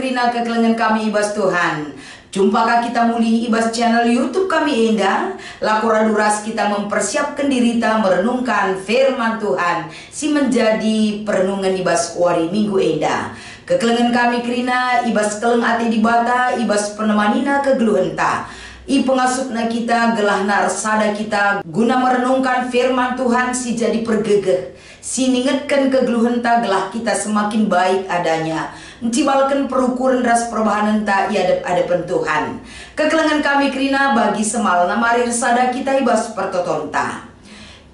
Krina kekelengan kami ibas Tuhan. Jumpakah kita muli ibas channel YouTube kami Enda. Lakora duras kita mempersiapkan diri kita merenungkan firman Tuhan. Si menjadi perenungan ibas wari minggu Enda. Kekelengan kami Krina ibas keleng ati di bata ibas penemanina kegeluhenta. I pengasupna kita gelah narsada kita guna merenungkan firman Tuhan si jadi pergegeh. Si ningetkan kegeluhenta gelah kita semakin baik adanya. Mencibalkan perukuran ras perubahan tak iadep-adepan Tuhan. Kekelengan kami Krina bagi semal namarir sada kita ibas pertotonta.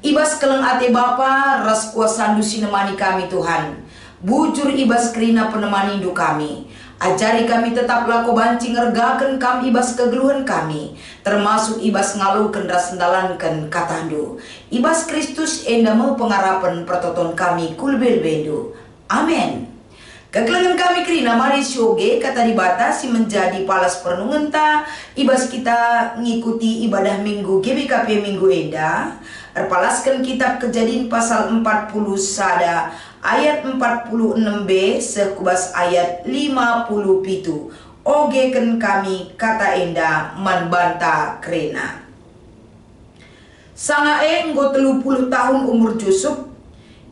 Ibas keleng ate Bapa ras kuasa dusi nemani kami Tuhan. Bujur ibas Krina penemani hidup kami. Ajari kami tetap lako banci ngergakan kami ibas kegeluhan kami. Termasuk ibas ngalukan ras sendalankan katandu. Ibas Kristus endamu pengarapan pertoton kami kulbel bedu. Amin. Kekelengan kami Krina mari syoge kata dibatasi menjadi palas perenungan ta. Ibas kita ngikuti ibadah minggu GBKP minggu Enda. Erpalaskan kitab Kejadian pasal 40 sada ayat 46b sekubas ayat 57. Ogeken kami kata Enda manbanta Krena. Sangae nggo 30 tahun umur Yusuf.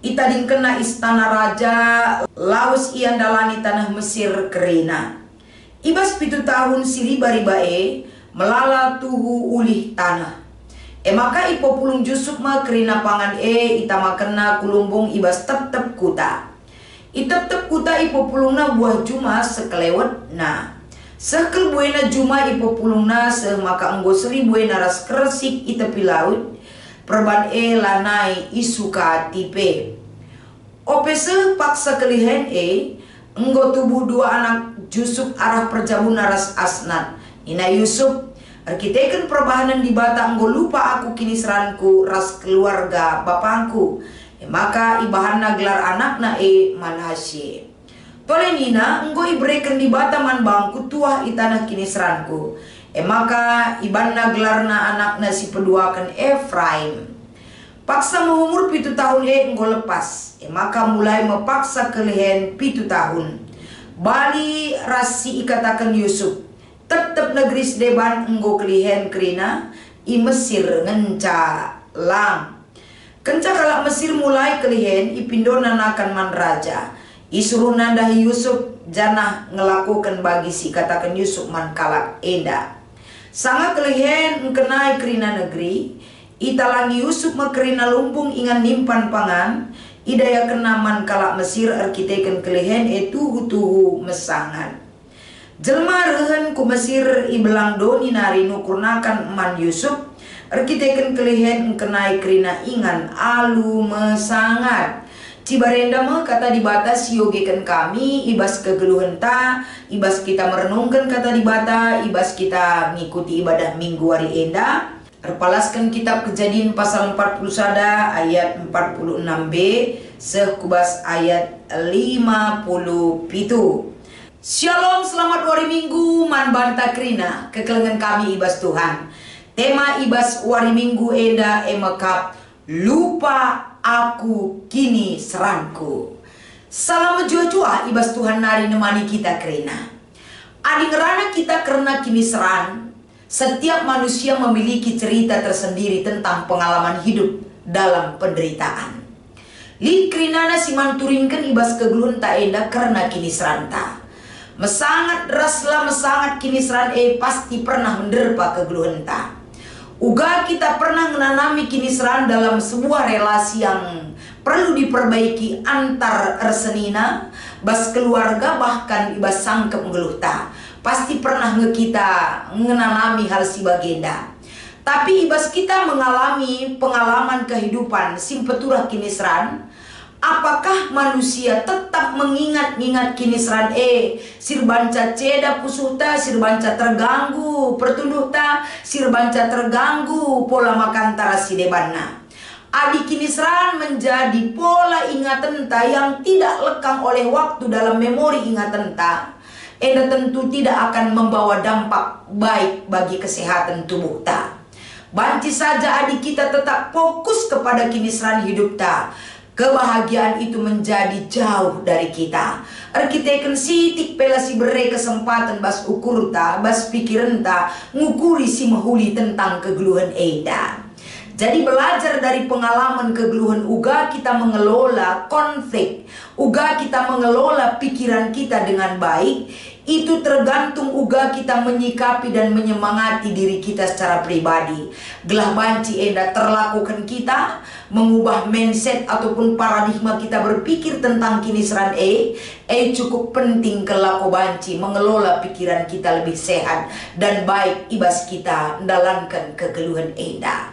Itading kena istana raja laus ian dalani tanah Mesir Krena. Ibas 7 tahun siliba-ribae melala tuhu ulih tanah. Maka ipo pulung Yusuf ma Krena pangan itama kena kulumbung ibas tep-tep kuta. Itep-tep kuta ipo pulungna buah juma sekelewet na. Sekel buena juma ipo pulungna semaka enggo 1000 buena ras kresik itepi laut. Perban lanai isuka tipe. Opese paksa kelihen enggo tubuh 2 anak Yusuf arah perjabun naras asnat. Ina Yusuf arkiteken perbahanan di bata enggo lupa aku kini seranku ras keluarga bapangku. Maka ibahanna gelar anakna Manasye. Tole nina enggo ibreken di bata man bangku tuah itanah kini seranku. Maka ibanna gelarna anakna si peduakan Efraim. Paksa mengumur 7 tahun enggo lepas. Maka mulai mepaksa kelehen 7 tahun. Bali rasi ikatakan Yusuf. Tetap negeri sedeban enggo kelihen Krina i Mesir ngenca lang. Kenca kalak Mesir mulai kelihen i pindona nakan man raja. Isuruh nandahi Yusuf janah ngelakukan bagi si katakan Yusuf man kalak Enda. Sanga kelihen ngkenai Krina negeri. Italangi Yusuf makrina lumbung ingan nimpan pangan. Idaya kenaman kalak Mesir arkiteken kelihen tuhu-tuhu mesangan. Jelma rehen ku Mesir ibelang doni nari nukurnakan man Yusuf. Arkiteken kelihen kenai Krina ingan alu mesangat. Cibarenda me kata dibatas yogekan kami ibas kegeluhan ta. Ibas kita merenungkan kata dibata. Ibas kita ngikuti ibadah minggu hari Enda. Erpalaskan kitab Kejadian pasal 40 sada ayat 46b sekubas ayat 57. Shalom, selamat wari minggu man banta Krina kekelengan kami ibas Tuhan. Tema ibas wari minggu Enda emekap lupa aku kini seranku. Salam jua-jua ibas Tuhan nari nemani kita Krina. Adi ngerana kita karena kini seran. Setiap manusia memiliki cerita tersendiri tentang pengalaman hidup dalam penderitaan. Lid Krinana si manturingkan ibas kegeluhan tak Enda karena kini seranta. Mesangat raslah mesangat kini seran pasti pernah menderpa kegeluhan tak. Uga kita pernah menanami kini seran dalam sebuah relasi yang perlu diperbaiki antar ersenina, bas keluarga bahkan ibas sangkep ngeluh tak. Pasti pernah kita mengalami hal si bagenda. Tapi ibas kita mengalami pengalaman kehidupan simpeturah kini seran. Apakah manusia tetap mengingat-ingat kini seran sirbanca ceda pusuhta, sirbanca terganggu pertunduhta, sirbanca terganggu pola makan tarasi debanna. Adi kini seran menjadi pola ingatan ta yang tidak lekang oleh waktu dalam memori ingatan ta. Enda tentu tidak akan membawa dampak baik bagi kesehatan tubuh ta. Banci saja adik kita tetap fokus kepada kini seran hidup ta. Kebahagiaan itu menjadi jauh dari kita. Arkiteken sitik pela si bere kesempatan bas ukur ta, bas pikiran ta, ngukuri si mahuli tentang kegeluhan eda. Jadi belajar dari pengalaman kegeluhan uga kita mengelola konflik, uga kita mengelola pikiran kita dengan baik. Itu tergantung uga kita menyikapi dan menyemangati diri kita secara pribadi. Gelah banci enda terlakukan kita mengubah mindset ataupun paradigma kita berpikir tentang kini seran cukup penting ke lako banci mengelola pikiran kita lebih sehat dan baik ibas kita mendalankan kegeluhan enda.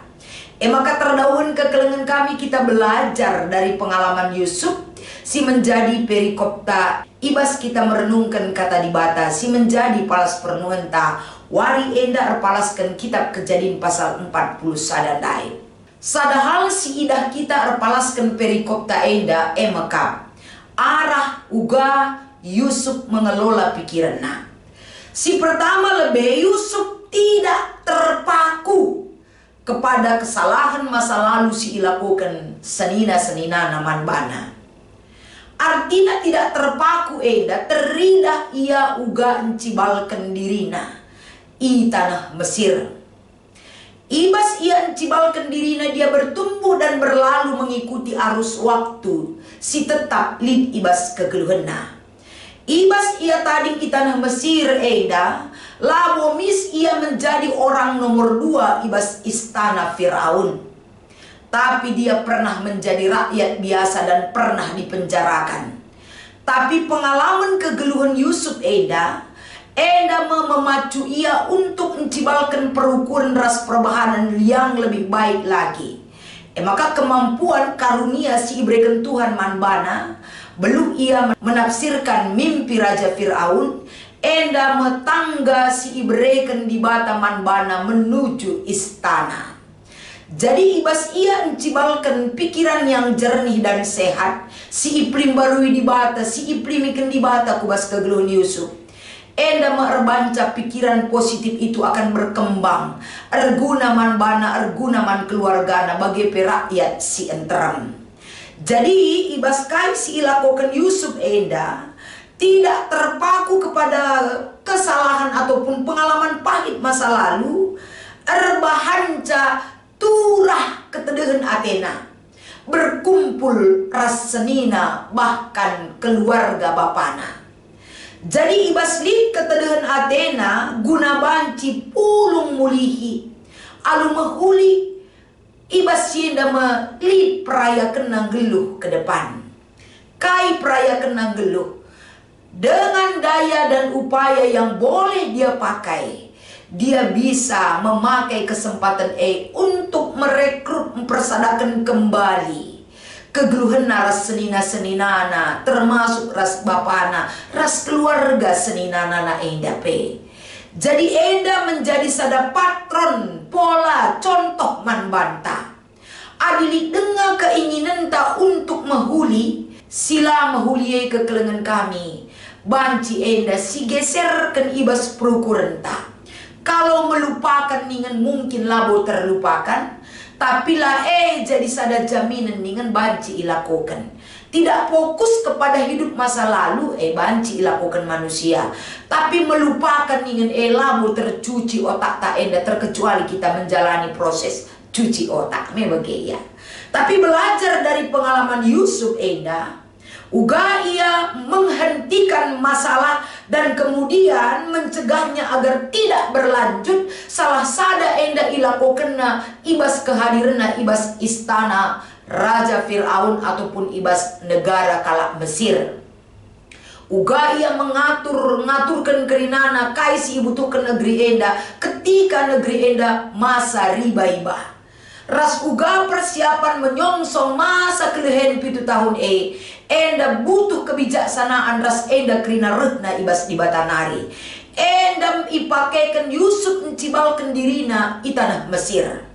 Maka terdahun kekelengan kami kita belajar dari pengalaman Yusuf si menjadi perikopta ibas kita merenungkan kata dibata si menjadi palas perenungan ta wari enda erpalaskan kitab Kejadian pasal 40 sadandai. Sadahal si idah kita erpalaskan perikopta enda mekap arah uga Yusuf mengelola pikiran. Si pertama lebih Yusuf tidak terpaku kepada kesalahan masa lalu si ilakukan senina naman bana. Artinya tidak terpaku eda teridah ia uga encibalkan dirina i tanah Mesir. Ibas ia encibalkan dirina dia bertumbuh dan berlalu mengikuti arus waktu si tetap lid ibas kegeluhena. Ibas ia tading i tanah Mesir eda labomis ia menjadi orang nomor 2 ibas istana Firaun. Tapi dia pernah menjadi rakyat biasa dan pernah dipenjarakan. Tapi pengalaman kegeluhan Yusuf eda memacu ia untuk mencibalkan perukuran ras perbahanan yang lebih baik lagi. Maka kemampuan karunia si ibrekan Tuhan manbana belum ia menafsirkan mimpi Raja Firaun enda metangga si ibrekan di bata manbana menuju istana. Jadi ibas ia encibalkan pikiran yang jernih dan sehat si iplim barui di bata si iplimikan di bata kubas kegeluhan Yusuf. Enda merbanca pikiran positif itu akan berkembang erguna man bana erguna man keluargana bagi perakyat si enteram. Jadi ibas kai si ilakokan Yusuf enda tidak terpaku kepada kesalahan ataupun pengalaman pahit masa lalu erbahanca turah ketedehan Athena berkumpul ras senina bahkan keluarga bapana. Jadi ibas lid ketedehan Athena guna banci pulung mulihi alu mahuli ibas sienda lid peraya kenang geluh ke depan. Kai peraya kenang geluh dengan daya dan upaya yang boleh dia pakai. Dia bisa memakai kesempatan untuk merekrut mempersadakan kembali kegeluhan ras senina-seninana termasuk ras bapana, ras keluarga seninana enda pe. Jadi enda menjadi sada patron pola contoh manbanta. Adili dengar keinginan tak untuk mahuli sila mahuli kekelengan kami. Banci enda si geserkan ibas perukuran tak. Kalau melupakan ningan mungkin labo terlupakan, tapi lah jadi sada jaminan ningan banci ilakokan. Tidak fokus kepada hidup masa lalu banci ilakokan manusia, tapi melupakan ningan labo tercuci otak tak enda terkecuali kita menjalani proses cuci otak ya. Tapi belajar dari pengalaman Yusuf enda uga ia menghentikan masalah dan kemudian mencegahnya agar tidak berlanjut. Salah sada enda ilakokena ibas kehadiranna ibas istana Raja Firaun ataupun ibas negara kala Mesir. Uga ia ngaturkan kerinana kaisi ibutukan negeri enda ketika negeri enda masa riba-iba. Ras uga persiapan menyongsong masa kelehen 7 tahun enda butuh kebijaksanaan ras enda kerina rehna ibas di batanari. Enda ipakaikan Yusuf mencibalkan dirina i tanah Mesir.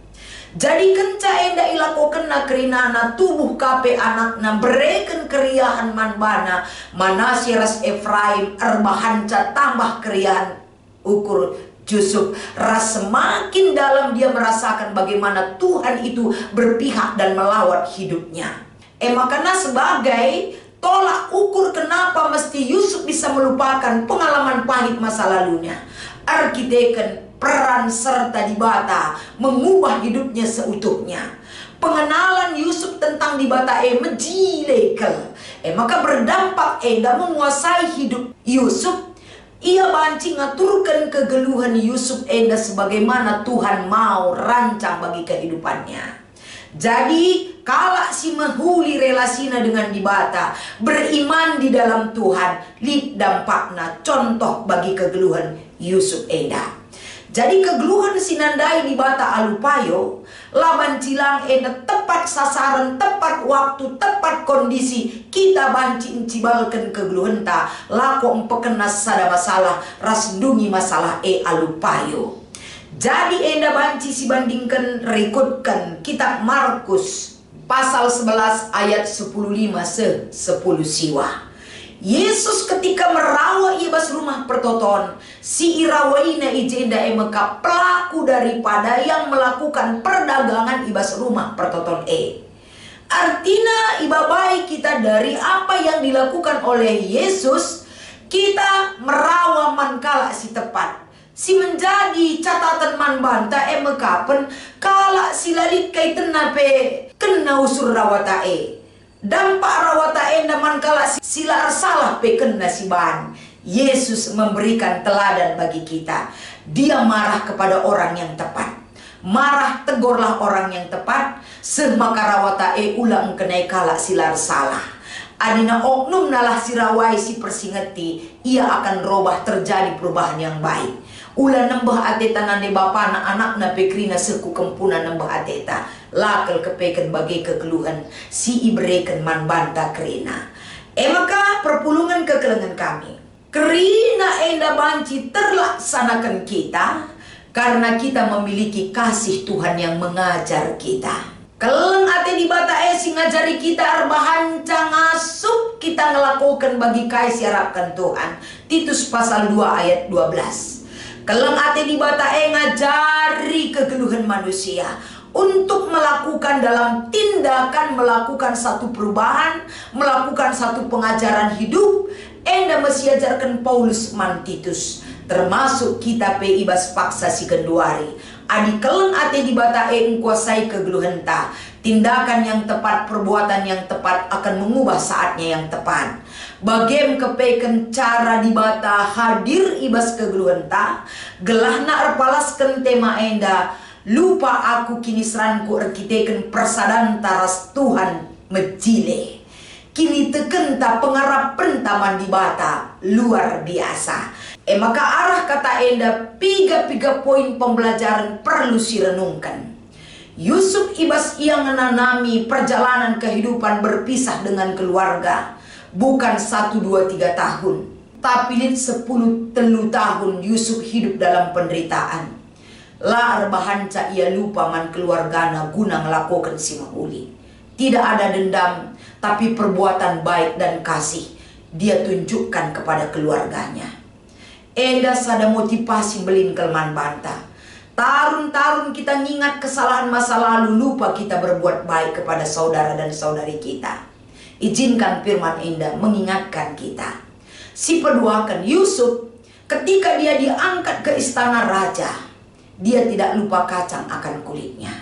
Jadi kenca enda ilakokenna kerinana tubuh kape anakna bereken keriahan manbana Manasye ras Efraim erbahanca tambah keriahan ukur Yusuf. Ras semakin dalam dia merasakan bagaimana Tuhan itu berpihak dan melawat hidupnya. Makanya sebagai tolak ukur kenapa mesti Yusuf bisa melupakan pengalaman pahit masa lalunya, arkiteken peran serta dibata mengubah hidupnya seutuhnya. Pengenalan Yusuf tentang dibata mejilekel. Maka berdampak enda menguasai hidup Yusuf. Ia banci ngaturkan kegeluhan Yusuf enda sebagaimana Tuhan mau rancang bagi kehidupannya. Jadi kalau si menghuli relasina dengan dibata, beriman di dalam Tuhan, lid dampakna contoh bagi kegeluhan Yusuf enda. Jadi kegeluhan sinandai dibata alupayo, laban cilang enda tepat sasaran, tepat waktu, tepat kondisi, kita banci encibalkan kegeluhan ta, lako empekena sada masalah, rasdungi masalah alupayo. Jadi enda banci si bandingkan rekodkan kitab Markus pasal 11 ayat 10:5 10 siwa. Yesus ketika merawat ibas rumah pertoton, si irawaina ijenda emeka pelaku daripada yang melakukan perdagangan ibas rumah pertoton Artinya ibabai kita dari apa yang dilakukan oleh Yesus, kita merawat mankala si tepat. Si menjadi catatan man banta mekapen kala silalit kaitan nape kena usur rawata dampak rawata naman kala sila salah pe kena si ban. Yesus memberikan teladan bagi kita. Dia marah kepada orang yang tepat. Marah tegurlah orang yang tepat, semaka rawata ulang kenai kala silar salah. Adina oknum nalah sirawai si persingeti, ia akan robah terjadi perubahan yang baik. Ulah nembah ateta nande bapa anak na pekrina seku kempuna nembah ateta lakel kepeken bagi kekeluhan si ibreken man banta kerina. Maka perpulungan kekelengan kami kerina enda banci terlaksanakan kita karena kita memiliki kasih Tuhan yang mengajar kita. Keleng ate di bata si ngajari kita arbahanca ngasup kita ngelakukan bagi kai siarapkan Tuhan. Titus pasal 2 ayat 12. Keleng ate di bata ngajari kegeluhan manusia untuk melakukan dalam tindakan, melakukan satu perubahan, melakukan satu pengajaran hidup. Enda mesti ajarkan Paulus man Titus, termasuk kita pe ibas paksa si kenduari. Adi keleng ate di bata kuasai kegeluhan ta. Tindakan yang tepat, perbuatan yang tepat akan mengubah saatnya yang tepat. Bagem kepeken cara dibata hadir ibas kegeluhan ta, gelahna erpalaskan tema enda, lupa aku kini seranku erkiteken persadan taras Tuhan mejile. Kini tekenta pengarap pentaman dibata luar biasa. Maka arah kata enda piga poin pembelajaran perlu sirenungkan. Yusuf ibas ia menanami perjalanan kehidupan berpisah dengan keluarga. Bukan 1, 2, 3 tahun, tapi 10 telu tahun Yusuf hidup dalam penderitaan. La arbahanca ia lupa man keluargana guna ngelakukan si mahuli. Tidak ada dendam, tapi perbuatan baik dan kasih dia tunjukkan kepada keluarganya. Enda sada motivasi belin kelman banta. Tarun-tarun kita ngingat kesalahan masa lalu, lupa kita berbuat baik kepada saudara dan saudari kita. Izinkan firman Enda mengingatkan kita. Si peduakan Yusuf ketika dia diangkat ke istana raja, dia tidak lupa kacang akan kulitnya.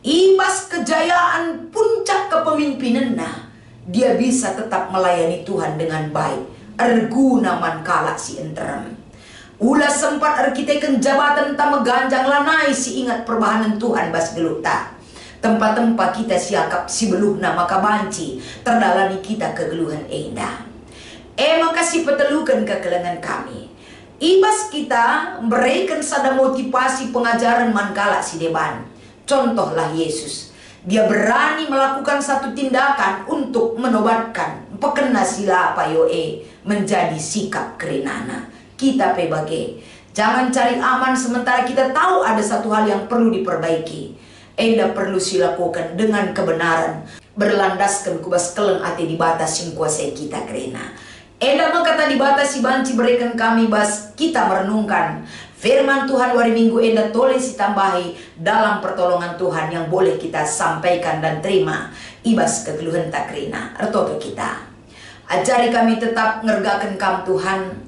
Ibas kejayaan puncak kepemimpinannya, dia bisa tetap melayani Tuhan dengan baik. Erguna man kalak si enterem. Ulah sempat arkiteken jabatan tameganjang lanai si ingat perbahanan Tuhan bas gelukta. Tempat-tempat kita siakap si beluhna maka banci terdalani kita kegeluhan enda. Maka si petelukan kekelengan kami. Ibas kita memberikan sada motivasi pengajaran mankala si deban. Contohlah Yesus. Dia berani melakukan satu tindakan untuk menobatkan pekena sila payoe menjadi sikap kerinana. Kita pebage. Jangan cari aman sementara kita tahu ada satu hal yang perlu diperbaiki. Enda perlu silakukan dengan kebenaran, berlandaskan kubas keleng ate di batas sing kuasai kita kerena. Enda mengkata di batas si banci berikan kami bas kita merenungkan Firman Tuhan hari Minggu enda tulis tambahi dalam pertolongan Tuhan yang boleh kita sampaikan dan terima. Ibas kegeluhan takrina ertoto kita. Ajari kami tetap ngergakan kam Tuhan.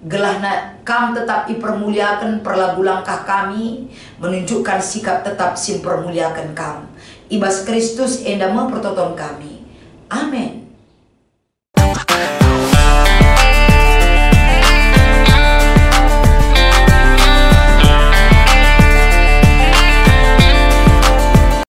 Gelahna kam tetap dipermuliakan perlagu langkah kami. Menunjukkan sikap tetap simpermuliakan kam. Ibas Kristus enda mempertoton kami. Amin.